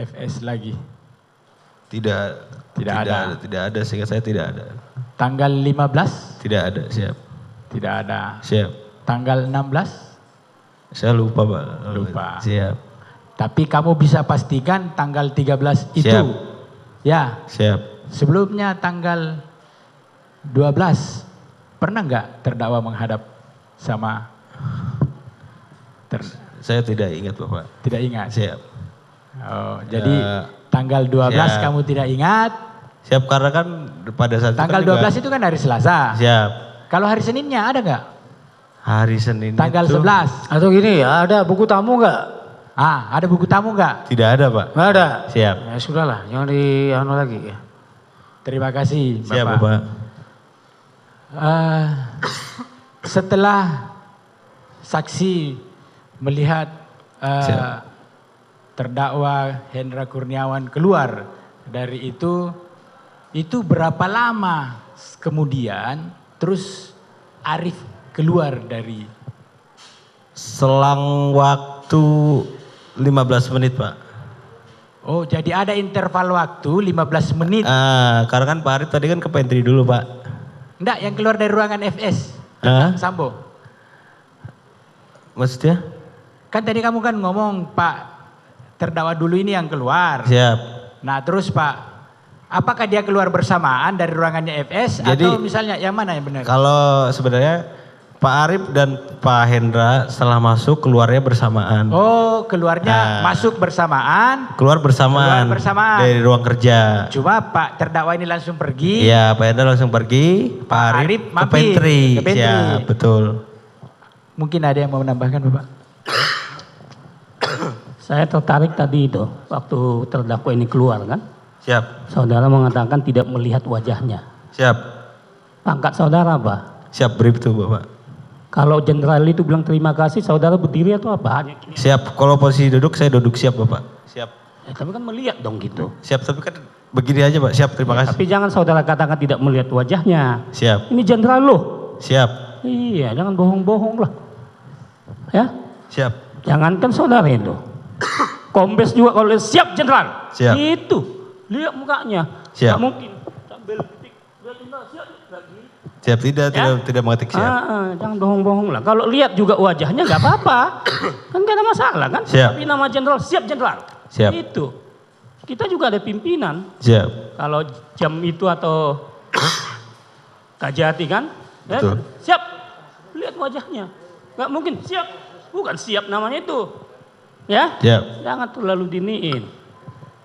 FS lagi? Tidak ada. Tidak ada, sehingga saya tidak ada. Tanggal 15? Tidak ada, siap. Tidak ada. Siap. Tanggal 16? Saya lupa Pak. Lupa. Siap. Tapi kamu bisa pastikan tanggal 13 itu? Siap. Ya. Siap. Sebelumnya tanggal 12, pernah nggak terdakwa menghadap sama? Saya tidak ingat Bapak. Tidak ingat? Siap. Oh, jadi tanggal 12 siap. Kamu tidak ingat? Siap, karena kan pada saat tanggal itu kan 12 itu kan hari Selasa. Siap. Kalau hari Seninnya ada nggak? Hari Senin tanggal itu 11. Atau gini, ada buku tamu nggak? Ada buku tamu nggak? Tidak ada Pak. Nggak ada? Siap. Ya sudahlah, jangan di lagi ya. Terima kasih Bapak. Siap Bapak. Setelah saksi melihat terdakwa Hendra Kurniawan keluar dari itu berapa lama kemudian terus Arif keluar dari? Selang waktu 15 menit Pak. Oh, jadi ada interval waktu 15 menit. Karena kan Pak Arif tadi kan ke pantry dulu Pak. Enggak, yang keluar dari ruangan FS. Sambo. Maksudnya? Kan tadi kamu kan ngomong Pak terdakwa dulu ini yang keluar. Siap. Nah terus Pak, apakah dia keluar bersamaan dari ruangannya FS atau misalnya yang mana yang benar? Kalau sebenarnya Pak Arif dan Pak Hendra setelah masuk keluarnya bersamaan. Oh, keluarnya masuk bersamaan. Keluar bersamaan. Dari ruang kerja. Cuma Pak terdakwa ini langsung pergi. Iya, Pak Hendra langsung pergi. Pak Arif ke pantry. Siap, betul. Mungkin ada yang mau menambahkan Bapak? Saya tertarik tadi itu waktu terdakwa ini keluar kan. Siap. Saudara mengatakan tidak melihat wajahnya. Siap. Pangkat saudara apa? Siap, brief tuh Bapak. Kalau jenderal itu bilang terima kasih, saudara berdiri atau apa? Siap, kalau posisi duduk saya duduk siap Bapak. Siap. Tapi kan melihat dong gitu. Siap, tapi kan begini aja Pak. Siap, terima kasih. Tapi jangan saudara katakan tidak melihat wajahnya. Siap. Ini jenderal loh. Siap. Iya, jangan bohong-bohong lah. Ya. Siap. Jangankan saudara itu. Kombes juga kalau siap jenderal. Siap. Itu. Lihat mukanya. Siap. Gak mungkin. Sambil ketik. Lihat jenderal siap lagi. Siap, tidak mengetik siap. Jangan bohong-bohong lah. Kalau lihat juga wajahnya nggak apa-apa, kan nggak ada masalah kan. Siap. Tapi nama jenderal siap jenderal. Siap. Itu. Kita juga ada pimpinan. Siap. Kalau jam itu atau Kajati kan, betul. Siap. Lihat wajahnya. Nggak mungkin siap. Bukan siap namanya itu. Ya. Siap. Jangan terlalu diniin.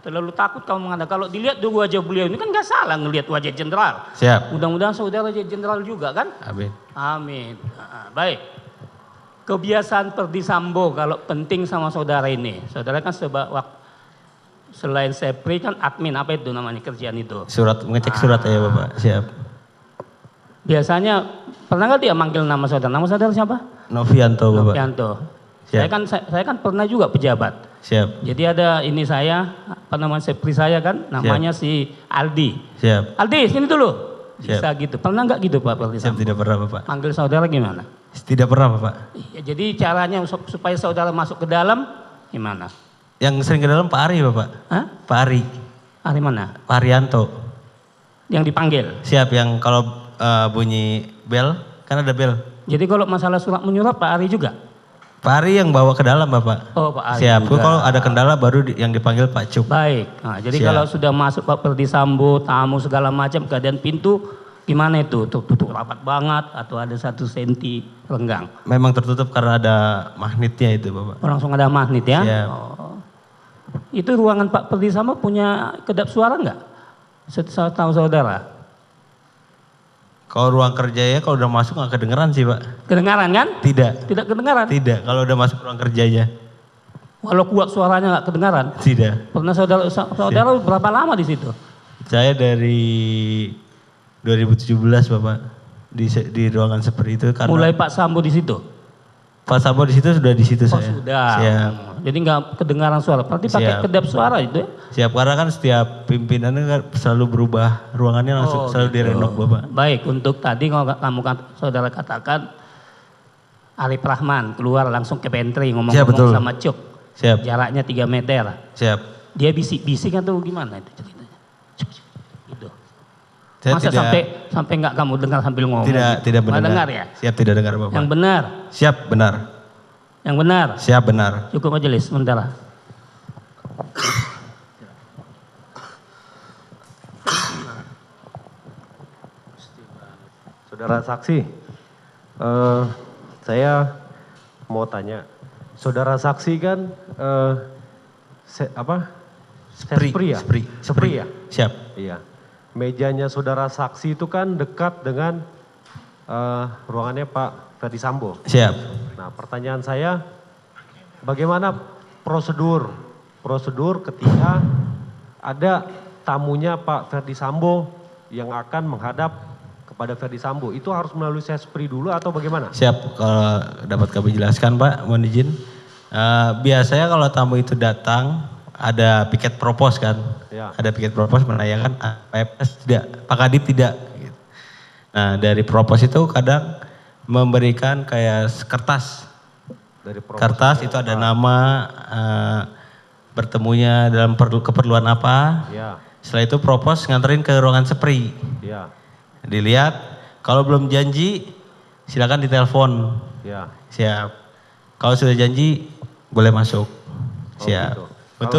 Terlalu takut kamu mengatakan. Kalau dilihat dulu wajah beliau ini kan nggak salah ngelihat wajah jenderal. Siap. Mudah-mudahan saudara jadi jenderal juga kan? Amin. Amin. Baik. Kebiasaan Perdi Sambo kalau penting sama saudara ini. Saudara kan selain Sepri kan admin, apa itu namanya kerjaan itu? Surat, mengecek surat ya Bapak. Siap. Biasanya pernah nggak dia manggil nama saudara? Nama saudara siapa? Novianto Bapak. Novianto. Saya kan pernah juga pejabat. Siap. Jadi ada ini saya, apa namanya Sepri saya kan, namanya si Aldi. Siap. Aldi sini dulu. Siap. Bisa gitu. Pernah nggak gitu Pak Perdi Siap, Sambo? tidak pernah Bapak. Manggil saudara gimana? Tidak pernah Bapak. Ya, jadi caranya supaya saudara masuk ke dalam gimana? Yang sering ke dalam Pak Ari Bapak. Hah? Pak Ari. Ari mana? Pak Arianto. Yang dipanggil? Siap, yang kalau bunyi bel, kan ada bel. Jadi kalau masalah surat menyurat Pak Ari juga? Pak Ari yang bawa ke dalam Bapak. Oh Pak Ari. Siap, juga. kalau ada kendala baru yang dipanggil Pak Cuk. Baik, nah, jadi Siap. kalau sudah masuk Pak Perdi Sambo, tamu segala macam, keadaan pintu gimana itu? Tutup rapat banget atau ada 1 senti renggang? Memang tertutup karena ada magnetnya itu Bapak. Oh, langsung ada magnet ya? Siap. Oh. Itu ruangan Pak Perdi Sambo punya kedap suara enggak? Setahu saudara? Kalau ruang kerjanya kalau udah masuk nggak kedengeran sih Pak. Kedengaran kan? Tidak. Tidak kedengaran? Tidak, kalau udah masuk ruang kerjanya. Walau kuat suaranya nggak kedengaran? Tidak. Pernah saudara berapa lama di situ? Saya dari 2017 Bapak di ruangan seperti itu karena Mulai Pak Sambo di situ? Pak Sambo di situ sudah di situ saya. Sudah. Siap. Jadi nggak kedengaran suara. Berarti pakai kedap suara itu ya? Siap, karena kan setiap pimpinannya kan selalu berubah ruangannya langsung selalu gitu. direnov Bapak. Baik, untuk tadi kalau kamu saudara katakan Arif Rahman keluar langsung ke pantry ngomong-ngomong sama Cuk. Siap. Jaraknya 3 meter. Siap. Dia bisik-bisik atau gimana itu ceritanya? Gitu. Saya Masa sampai nggak kamu dengar sambil ngomong? tidak Nggak mendengar. dengar ya? Siap tidak dengar Bapak. Yang benar, Siap benar. yang benar. Siap benar. Cukup majelis, sebentar. Saudara saksi, saya mau tanya, saudara saksi kan Sepri ya? Sepri ya? Siap. Iya. Mejanya saudara saksi itu kan dekat dengan ruangannya Pak Ferdi Sambo. Siap. Nah, pertanyaan saya, bagaimana prosedur ketika ada tamunya Pak Ferdi Sambo yang akan menghadap kepada Ferdi Sambo, itu harus melalui Sespri dulu atau bagaimana? Siap, kalau dapat kami jelaskan Pak, mohon izin. Biasanya kalau tamu itu datang, ada piket propos kan? Ya. Ada piket propos menanyakan PFS tidak, Pak Kadip tidak. Nah dari propos itu kadang memberikan kayak kertas. Dari propos Kertas itu ada nama, bertemunya dalam keperluan apa. Ya, Setelah itu propos nganterin ke ruangan Sepri. ya, Dilihat, kalau belum janji silakan ditelepon. ya. Siap. Kalau sudah janji boleh masuk. Siap. gitu. Itu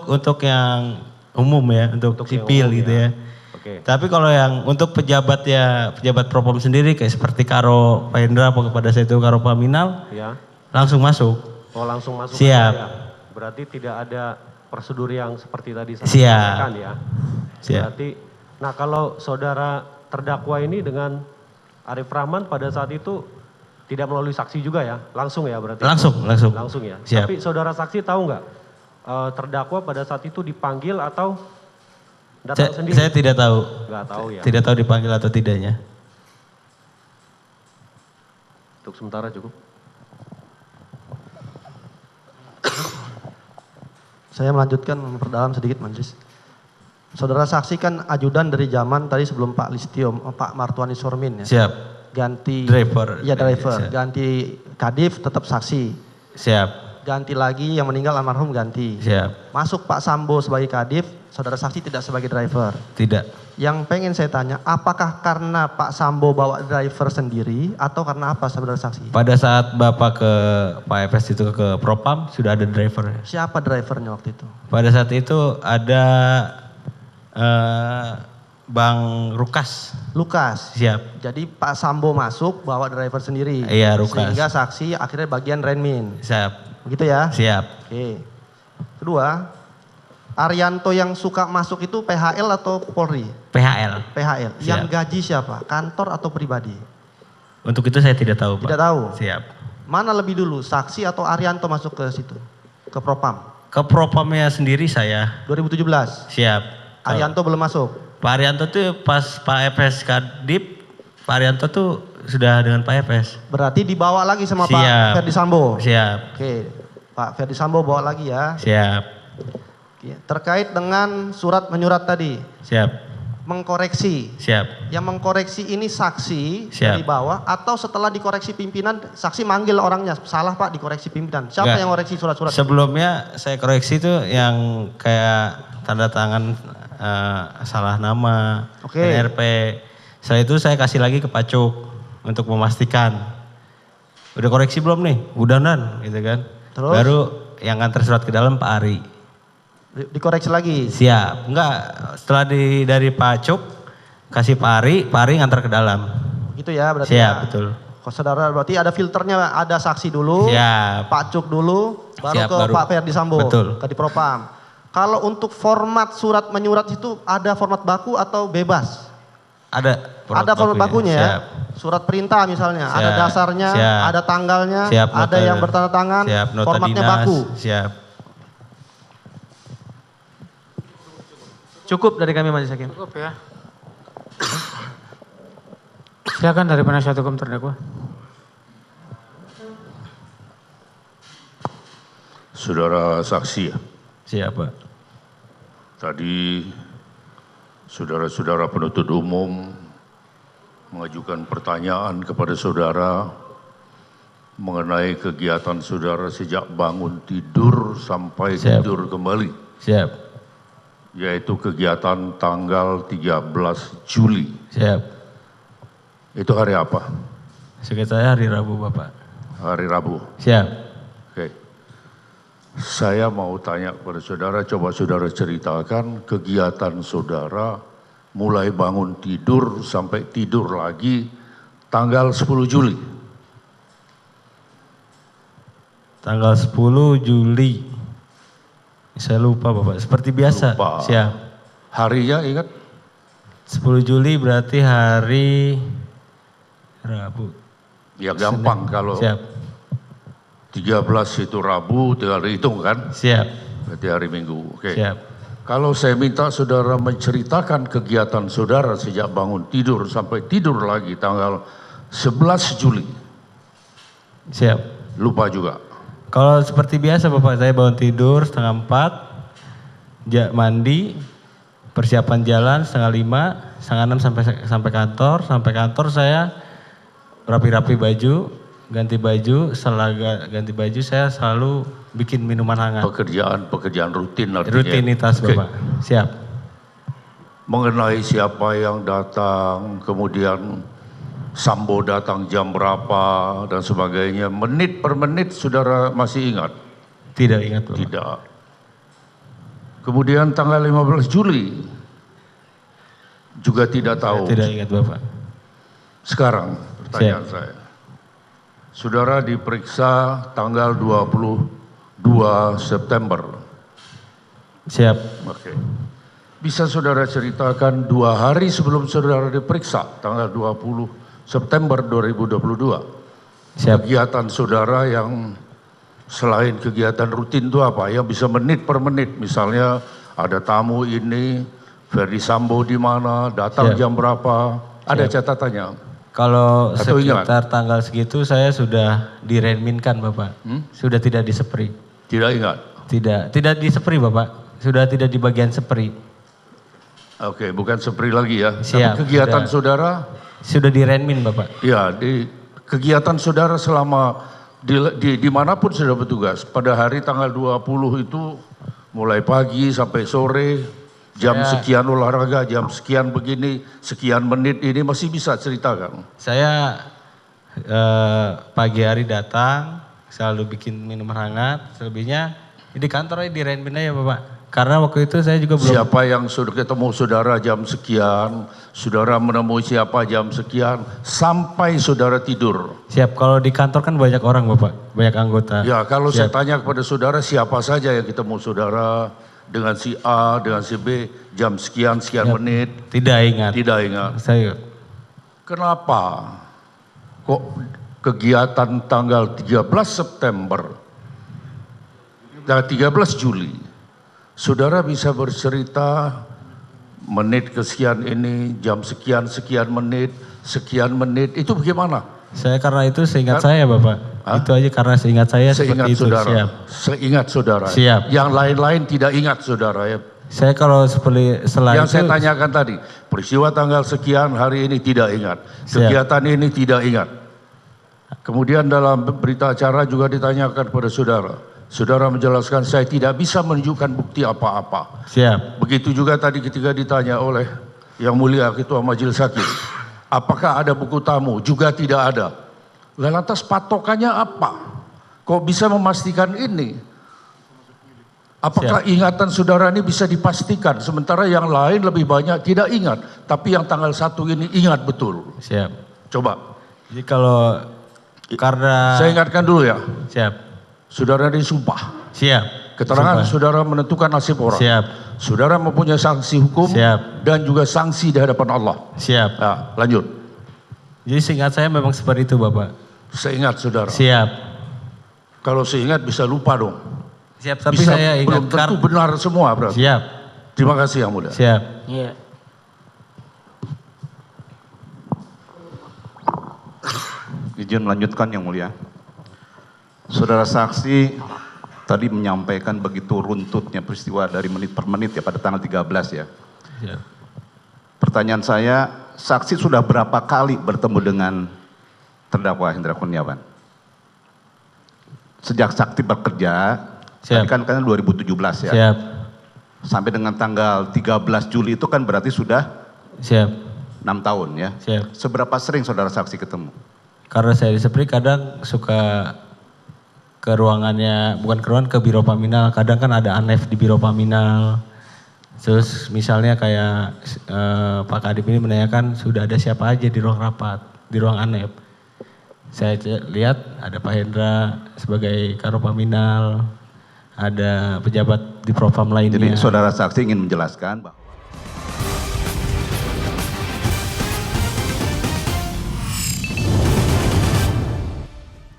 untuk yang umum ya, untuk Untuk yang sipil umum gitu ya. ya. Oke. Tapi kalau yang untuk pejabat ya, pejabat propam sendiri kayak seperti Karo Pak Hendra apa kepada saya itu Karo Paminal, Ya. langsung masuk. Oh, langsung masuk. Siap. aja ya. Berarti tidak ada prosedur yang seperti tadi saya Siap. sampaikan ya. Siap. Berarti, nah kalau saudara terdakwa ini dengan Arif Rahman pada saat itu tidak melalui saksi juga ya, langsung ya berarti? Langsung. Langsung ya. Siap. Tapi saudara saksi tahu nggak terdakwa pada saat itu dipanggil atau datang sendiri? Saya tidak tahu. Nggak tahu ya. Tidak tahu dipanggil atau tidaknya. Untuk sementara cukup. Saya melanjutkan memperdalam sedikit majelis. Saudara saksi kan ajudan dari zaman tadi sebelum Pak Listio, Pak Martuani Sormin ya. Siap. Ganti Driver. Iya driver. Siap. Ganti Kadif tetap saksi. Siap. Ganti lagi yang meninggal almarhum ganti. Siap. Masuk Pak Sambo sebagai Kadif, saudara saksi tidak sebagai driver. Tidak. Yang pengen saya tanya, apakah karena Pak Sambo bawa driver sendiri atau karena apa saudara saksi? Pada saat Bapak ke Pak FS itu ke Propam sudah ada driver. Siapa drivernya waktu itu? Pada saat itu ada Bang Rukas. Lukas. Siap. Jadi Pak Sambo masuk bawa driver sendiri. Iya, Lukas. Sehingga saksi akhirnya bagian Renmin. Siap. Begitu ya? Siap. Oke. Kedua, Arianto yang suka masuk itu PHL atau Polri? PHL. PHL. Siap. Yang gaji siapa? Kantor atau pribadi? Untuk itu saya tidak tahu, Pak. Tidak tahu. Siap. Mana lebih dulu, saksi atau Arianto masuk ke situ? Ke Propam? Ke Propamnya sendiri saya. 2017. Siap. Arianto belum masuk. Pak Arianto tuh pas Pak FS Kadip, Pak Arianto tuh sudah dengan Pak FS. Berarti dibawa lagi sama Siap. Pak Ferdi Sambo. Siap. Oke, Pak Ferdi Sambo bawa lagi ya. Siap. Oke. Terkait dengan surat menyurat tadi, Siap. mengkoreksi. Siap. Yang mengkoreksi ini saksi Siap. dari bawah atau setelah dikoreksi pimpinan, saksi manggil orangnya, salah Pak dikoreksi pimpinan. Siapa Enggak. yang koreksi surat-surat? Sebelumnya saya koreksi itu yang kayak tanda tangan salah nama, Oke. NRP. Setelah itu saya kasih lagi ke Pak Cuk untuk memastikan. Udah koreksi belum nih? Udah nan, gitu kan. Terus? Baru yang nganter surat ke dalam Pak Ari. Dikoreksi lagi. Siap. Enggak, setelah dari Pak Cuk kasih Pak Ari nganter ke dalam. Gitu ya berarti. Siap, ya. betul. Kok saudara berarti ada filternya, ada saksi dulu, Siap. Pak Cuk dulu, baru Siap, ke baru. Pak Ferdi Sambo, Betul. ke Dipropam. Kalau untuk format surat menyurat itu ada format baku atau bebas? Ada Ada format bakunya ya. Siap. Surat perintah misalnya, ada Siap. dasarnya, Siap. ada tanggalnya, Siap, ada nota- yang bertanda tangan, Siap, nota formatnya dinas. baku. Siap. Cukup dari kami majelis hakim. Cukup ya. Silakan dari penasihat hukum terdakwa. Saudara saksi ya, Siapa? tadi saudara-saudara penuntut umum mengajukan pertanyaan kepada saudara mengenai kegiatan saudara sejak bangun tidur sampai Siap. tidur kembali. Siap. yaitu kegiatan tanggal 13 Juli. Siap. Itu hari apa? Seingat saya hari Rabu Bapak. Hari Rabu. Siap. Oke. Saya mau tanya kepada saudara, coba saudara ceritakan kegiatan saudara mulai bangun tidur sampai tidur lagi tanggal 10 Juli. Tanggal 10 Juli. Saya lupa Bapak, seperti biasa. Lupa. Siap. Harinya ingat? 10 Juli berarti hari Rabu. Ya gampang Senin. kalau Siap. 13 itu Rabu, tinggal dihitung kan? Siap. Berarti hari Minggu. Oke. Siap. Kalau saya minta saudara menceritakan kegiatan saudara sejak bangun tidur sampai tidur lagi tanggal 11 Juli. Siap. Lupa juga. Kalau seperti biasa Bapak, saya bangun tidur setengah 4, mandi, persiapan jalan setengah 5, setengah 6 sampai kantor. Sampai kantor saya rapi-rapi baju, ganti baju. Setelah ganti baju saya selalu bikin minuman hangat. Pekerjaan rutin artinya. Rutinitas Oke. Bapak. Siap. Mengenai siapa yang datang, kemudian Sambo datang jam berapa dan sebagainya. Menit per menit saudara masih ingat? Tidak ingat Bapak. Tidak. Kemudian tanggal 15 Juli juga tidak tahu. Saya tidak ingat Bapak. Sekarang pertanyaan saya. Saudara diperiksa tanggal 22 September. Siap. Oke. Bisa saudara ceritakan 2 hari sebelum saudara diperiksa tanggal 20 September 2022. Siap. Kegiatan saudara yang selain kegiatan rutin itu apa? Yang bisa menit per menit. Misalnya ada tamu ini, Ferdi Sambo di mana, datang Siap. jam berapa, ada Siap. catatannya. Kalau Atau sekitar tanggal segitu saya sudah direminkan Bapak. Sudah tidak disepri. Tidak ingat? Tidak disepri Bapak. Sudah tidak di bagian sepri. Oke, bukan sepri lagi ya. Siap, Tapi kegiatan sudah. saudara, Sudah direnmin Bapak. ya di kegiatan saudara selama dimanapun sudah bertugas. Pada hari tanggal 20 itu mulai pagi sampai sore, jam sekian olahraga, jam sekian begini, sekian menit ini masih bisa ceritakan. Saya pagi hari datang, selalu bikin minuman hangat. Selebihnya di kantor aja direnmin aja Bapak. Karena waktu itu saya juga belum. Siapa yang sudah ketemu saudara jam sekian, saudara menemui siapa jam sekian, sampai saudara tidur. Siap, kalau di kantor kan banyak orang Bapak, banyak anggota. Ya, kalau saya Siap. tanya kepada saudara siapa saja yang ketemu saudara dengan si A, dengan si B, jam sekian menit, Tidak ingat. tidak ingat. Saya Kenapa kok kegiatan tanggal 13 September, tanggal 13 Juli, saudara bisa bercerita menit kesekian ini, jam sekian menit, itu bagaimana? Saya karena itu seingat saya Bapak. Hah? Itu aja karena seingat saya Seingat seperti itu. saudara. Siap. Seingat saudara. Siap. Yang lain-lain tidak ingat saudara ya. Saya kalau seperti selain Yang itu. saya tanyakan tadi, peristiwa tanggal sekian hari ini tidak ingat. Siap. Kegiatan ini tidak ingat. Kemudian dalam berita acara juga ditanyakan kepada saudara. Saudara menjelaskan saya tidak bisa menunjukkan bukti apa-apa. Siap. Begitu juga tadi ketika ditanya oleh Yang Mulia Ketua Majelis Hakim, apakah ada buku tamu? Juga tidak ada. Lah lantas patokannya apa? Kok bisa memastikan ini? Apakah ingatan saudara ini bisa dipastikan? Sementara yang lain lebih banyak tidak ingat. Tapi yang tanggal 1 ini ingat betul. Siap. Coba. Jadi kalau karena. Saya ingatkan dulu ya. Siap. Saudara disumpah. Siap. Keterangan Sumpah. saudara menentukan nasib orang. Siap. Saudara mempunyai sanksi hukum. Siap. Dan juga sanksi di hadapan Allah. Siap. Nah, lanjut. Jadi seingat saya memang seperti itu Bapak. Seingat saudara. Siap. Kalau seingat bisa lupa dong. Siap, tapi Bisa, saya belum ingat. tentu benar semua berarti. Siap. Terima kasih Yang Mulia. Siap. Iya. Izin melanjutkan Yang Mulia. Saudara saksi tadi menyampaikan begitu runtutnya peristiwa dari menit per menit ya pada tanggal 13 ya. Siap. Pertanyaan saya, saksi sudah berapa kali bertemu dengan terdakwa Hendra Kurniawan? Sejak saksi bekerja, Siap. tadi kan 2017 ya. Siap. sampai dengan tanggal 13 Juli itu kan berarti sudah Siap. 6 tahun ya. Siap. Seberapa sering saudara saksi ketemu? Karena saya di Sepri kadang suka ke ruangannya, bukan ke ruangan, ke Biro Paminal. Kadang kan ada ANEF di Biro Paminal. Terus misalnya kayak Pak Kadip ini menanyakan sudah ada siapa aja di ruang rapat, di ruang ANEF. Saya lihat ada Pak Hendra sebagai Karo Paminal, ada pejabat di Propam lainnya. Jadi saudara saksi ingin menjelaskan bahwa